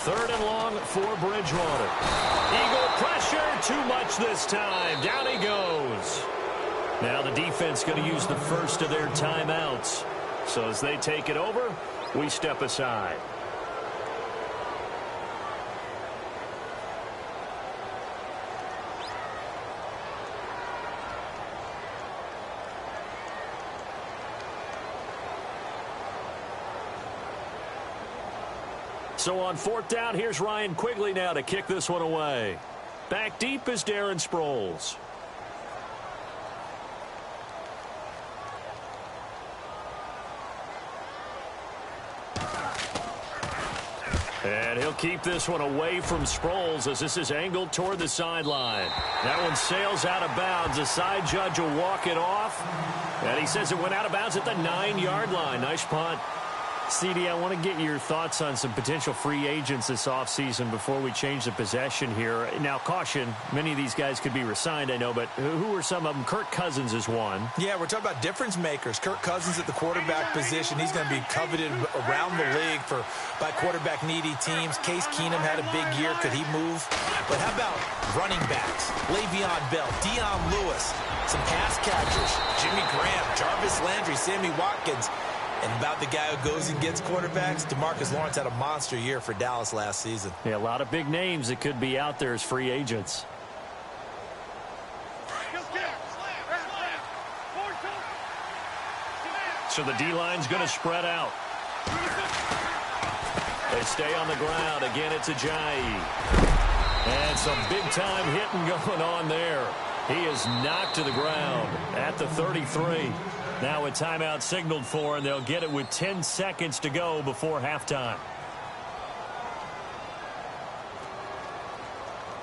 Third and long for Bridgewater. Eagle pressure, too much this time. Down he goes. Now the defense going to use the first of their timeouts. So as they take it over, we step aside. So on fourth down, here's Ryan Quigley now to kick this one away. Back deep is Darren Sproles. And he'll keep this one away from Sproles as this is angled toward the sideline. That one sails out of bounds. The side judge will walk it off. And he says it went out of bounds at the 9-yard line. Nice punt. CD, I want to get your thoughts on some potential free agents this offseason before we change the possession here. Now, caution, many of these guys could be re-signed, I know, but who are some of them? Kirk Cousins is one. Yeah, we're talking about difference makers. Kirk Cousins at the quarterback position. He's going to be coveted around the league by quarterback-needy teams. Case Keenum had a big year. Could he move? But how about running backs? Le'Veon Bell, Dion Lewis, some pass catchers, Jimmy Graham, Jarvis Landry, Sammy Watkins. And about the guy who goes and gets quarterbacks, DeMarcus Lawrence had a monster year for Dallas last season. Yeah, a lot of big names that could be out there as free agents. So the D-line's going to spread out. They stay on the ground. Again, it's Ajayi. And some big-time hitting going on there. He is knocked to the ground at the 33. Now a timeout signaled for, and they'll get it with 10 seconds to go before halftime.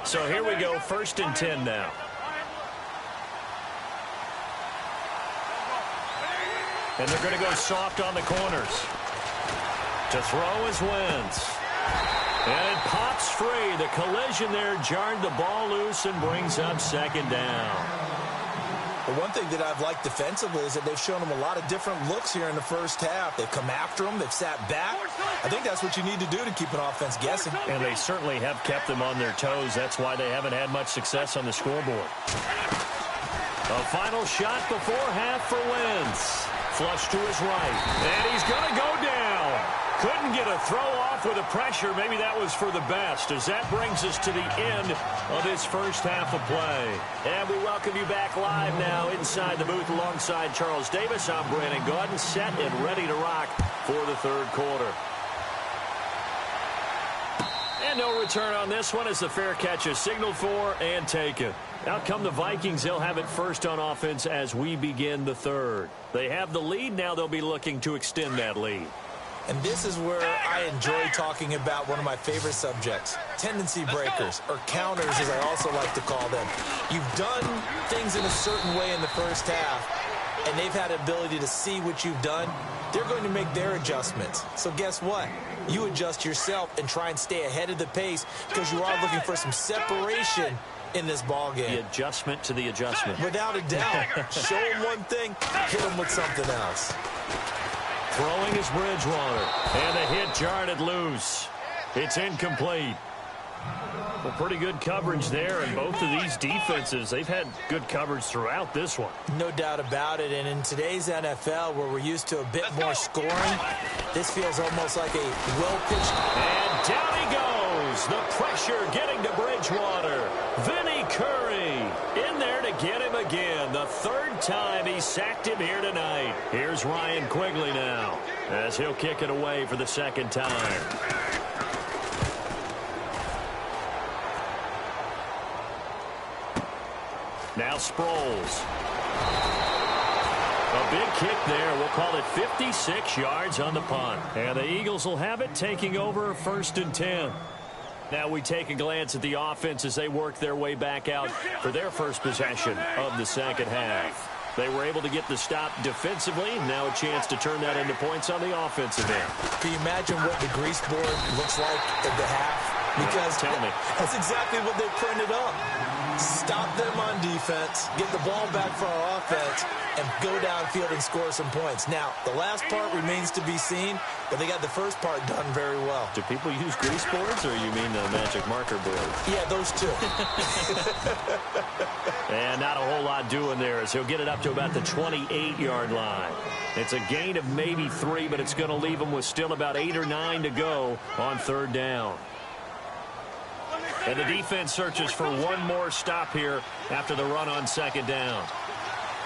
So here we go, 1st and 10 now. And they're going to go soft on the corners. To throw is Wentz. And it pops free. The collision there jarred the ball loose and brings up 2nd down. Well, one thing that I've liked defensively is that they've shown them a lot of different looks here in the first half. They've come after them. They've sat back. I think that's what you need to do to keep an offense guessing. And they certainly have kept them on their toes. That's why they haven't had much success on the scoreboard. A final shot before half for Wentz. Flush to his right. And he's going to go down. Couldn't get a throw off with the pressure. Maybe that was for the best, as that brings us to the end of this first half of play. And we welcome you back live now inside the booth alongside Charles Davis. I'm Brandon Gaudin, set and ready to rock for the third quarter. And no return on this one as the fair catch is signaled for and taken. Out come the Vikings. They'll have it first on offense as we begin the third. They have the lead. Now they'll be looking to extend that lead. And this is where I enjoy talking about one of my favorite subjects, tendency breakers, or counters as I also like to call them. You've done things in a certain way in the first half, and they've had the ability to see what you've done. They're going to make their adjustments. So guess what? You adjust yourself and try and stay ahead of the pace because you are looking for some separation in this ball game. The adjustment to the adjustment. Without a doubt. Show them one thing, hit them with something else. Throwing is Bridgewater. And the hit jarred it loose. It's incomplete. Well, pretty good coverage there, and both of these defenses, they've had good coverage throughout this one. No doubt about it, and in today's NFL, where we're used to a bit more scoring, this feels almost like a well-pitched. And down he goes. The pressure getting to Bridgewater. Vinny Curry in there to get him again. The third time he sacked him here tonight. Here's Ryan Quigley now as he'll kick it away for the second time. Now Sproles. A big kick there. We'll call it 56 yards on the punt. And the Eagles will have it, taking over 1st and 10. Now we take a glance at the offense as they work their way back out for their first possession of the second half. They were able to get the stop defensively. Now a chance to turn that into points on the offensive end. Can you imagine what the grease board looks like at the half? Because tell me. That's exactly what they printed up. Stop them on defense, get the ball back for our offense, and go downfield and score some points. Now, the last part remains to be seen, but they got the first part done very well. Do people use grease boards, or you mean the magic marker boards? Yeah, those two. And not a whole lot doing there as he'll get it up to about the 28-yard line. It's a gain of maybe 3, but it's going to leave him with still about 8 or 9 to go on third down. And the defense searches for one more stop here after the run on second down.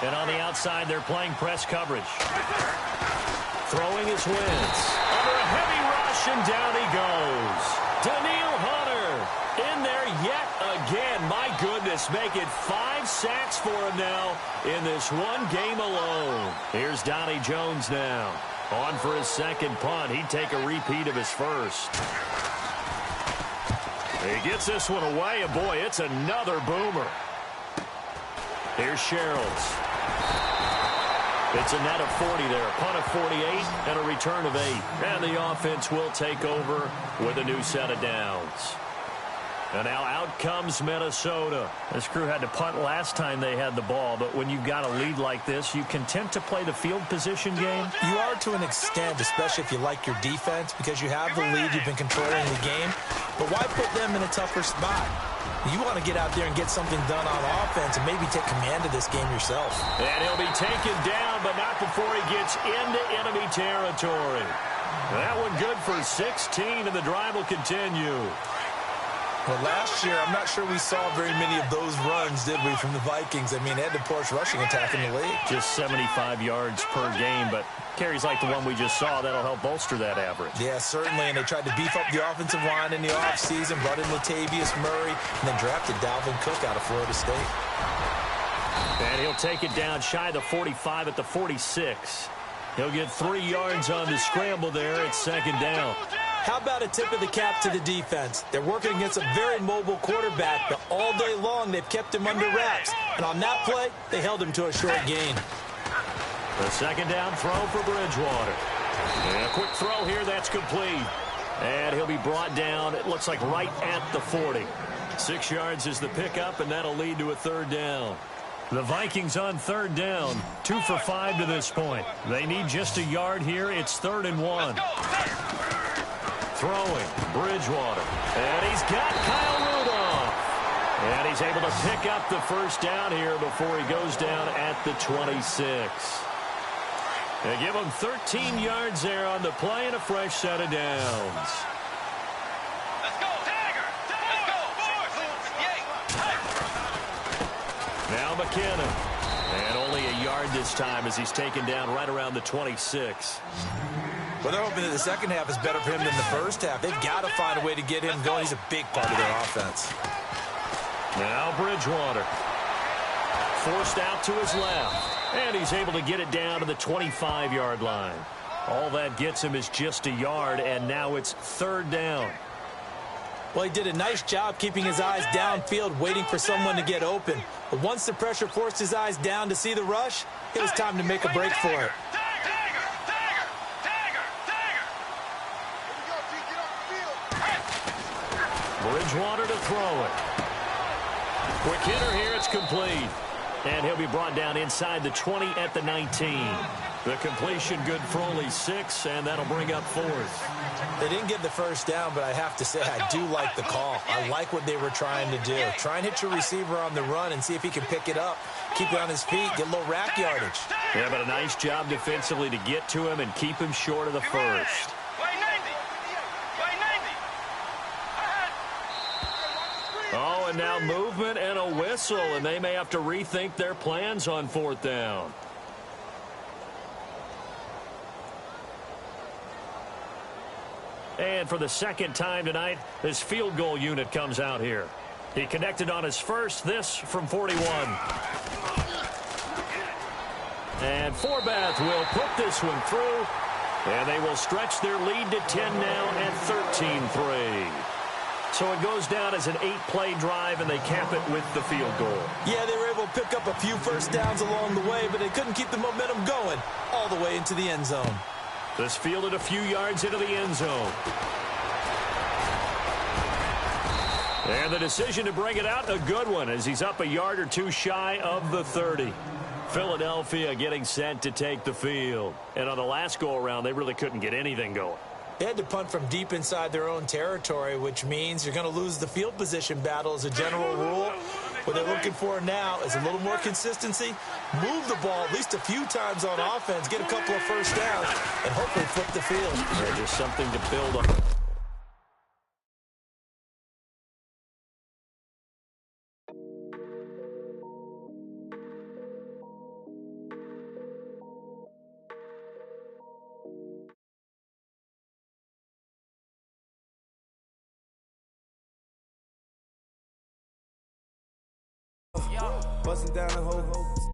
And on the outside, they're playing press coverage. Throwing his Wentz. Under a heavy rush, and down he goes. Danielle Hunter in there yet again. My goodness, make it 5 sacks for him now in this one game alone. Here's Donnie Jones now. On for his second punt. He'd take a repeat of his first. He gets this one away, and boy, it's another boomer. Here's Sherrills. It's a net of 40 there, a punt of 48, and a return of 8. And the offense will take over with a new set of downs. And now out comes Minnesota. This crew had to punt last time they had the ball, but when you've got a lead like this, you content to play the field position game? You are to an extent, especially if you like your defense, because you have the lead, you've been controlling the game. But why put them in a tougher spot? You want to get out there and get something done on offense and maybe take command of this game yourself. And he'll be taken down, but not before he gets into enemy territory. That one good for 16, and the drive will continue. Well, last year, I'm not sure we saw very many of those runs, did we, from the Vikings? I mean, they had the poorest rushing attack in the league. Just 75 yards per game, but carries like the one we just saw, that'll help bolster that average. Yeah, certainly, and they tried to beef up the offensive line in the offseason, brought in Latavius Murray, and then drafted Dalvin Cook out of Florida State. And he'll take it down shy of the 45 at the 46. He'll get 3 yards on the scramble there. It's second down. How about a tip of the cap to the defense? They're working against a very mobile quarterback, but all day long they've kept him under wraps. And on that play, they held him to a short gain. The second down throw for Bridgewater. And a quick throw here, that's complete. And he'll be brought down, it looks like right at the 40. 6 yards is the pickup, and that'll lead to a third down. The Vikings on third down, 2 for 5 to this point. They need just a yard here. It's 3rd and 1. Throwing, Bridgewater. And he's got Kyle Rudolph. And he's able to pick up the first down here before he goes down at the 26. They give him 13 yards there on the play and a fresh set of downs. Let's go, Tiger! Let's go, Now McKinnon. And only a yard this time as he's taken down right around the 26. Well, they're hoping that the second half is better for him than the first half. They've got to find a way to get him going. He's a big part of their offense. Now Bridgewater. Forced out to his left. And he's able to get it down to the 25-yard line. All that gets him is just a yard, and now it's third down. Well, he did a nice job keeping his eyes downfield, waiting for someone to get open. But once the pressure forced his eyes down to see the rush, it was time to make a break for it. Bridgewater to throw it. Quick hitter here, it's complete. And he'll be brought down inside the 20 at the 19. The completion good for only 6, and that'll bring up 4th. They didn't get the first down, but I have to say I do like the call. I like what they were trying to do. Try and hit your receiver on the run and see if he can pick it up. Keep it on his feet, get a little rack yardage. Yeah, but a nice job defensively to get to him and keep him short of the first. Oh, and now movement and a whistle, and they may have to rethink their plans on 4th down. And for the second time tonight, this field goal unit comes out here. He connected on his first, this from 41. And Forbath will put this one through, and they will stretch their lead to 10 now at 13-3. So it goes down as an 8-play drive, and they cap it with the field goal. Yeah, they were able to pick up a few first downs along the way, but they couldn't keep the momentum going all the way into the end zone. This fielded a few yards into the end zone. And the decision to bring it out, a good one, as he's up a yard or two shy of the 30. Philadelphia getting set to take the field. And on the last go-around, they really couldn't get anything going. They had to punt from deep inside their own territory, which means you're going to lose the field position battle as a general rule. What they're looking for now is a little more consistency, move the ball at least a few times on offense, get a couple of first downs, and hopefully flip the field. Yeah, just something to build on. Busting down the whole